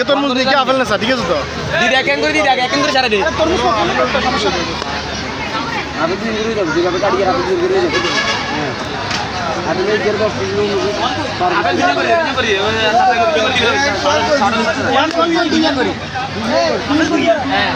তরমুজ দেখি আপেল না ঠিক আছে তো দিদি এক করে দিদি এক করে সারা দিই আপনি দিন করে যাবেন যেভাবে কাটিয়ে আপনি দিন করে যাবেন হ্যাঁ আপনি এই যে 10 কিলো আপেল দিন করে হ্যাঁ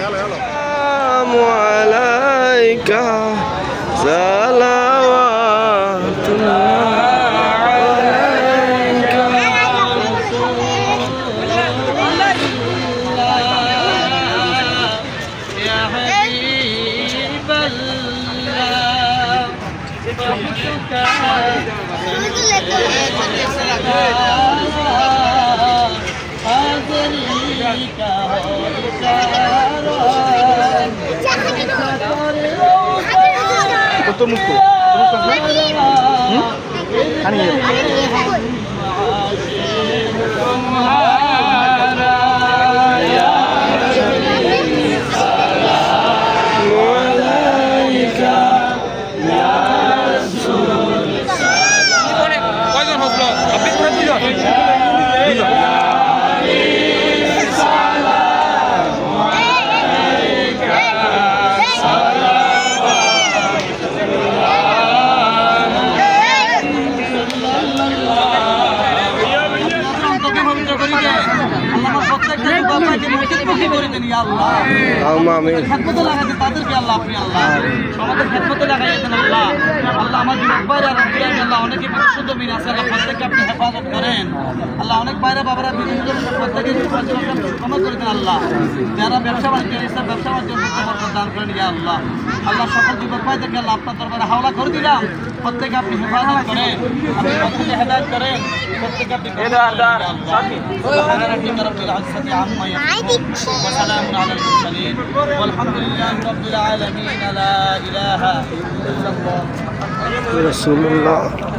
Assalamu alayka salawatullah alayka ya তরমুজ তো খানি কয়জন হসলো আপনি করে দিল অনেক বাইরে বাবারা আল্লাহ যারা ব্যবসা বাণিজ্য ব্যবসা বাণিজ্য দান করেন আল্লাহ আল্লাহ সকল যুবক ভাই থেকে আল্লাহ আপনার দরবারে হাওলা করে দিলাম প্রত্যেকে আপনি হেফাজত করেন প্রত্যেকে হেদায়েত করেন প্রত্যেকে আপনি وسلام على المرسلين والحمد لله رب العالمين لا إله إلا الله رسول الله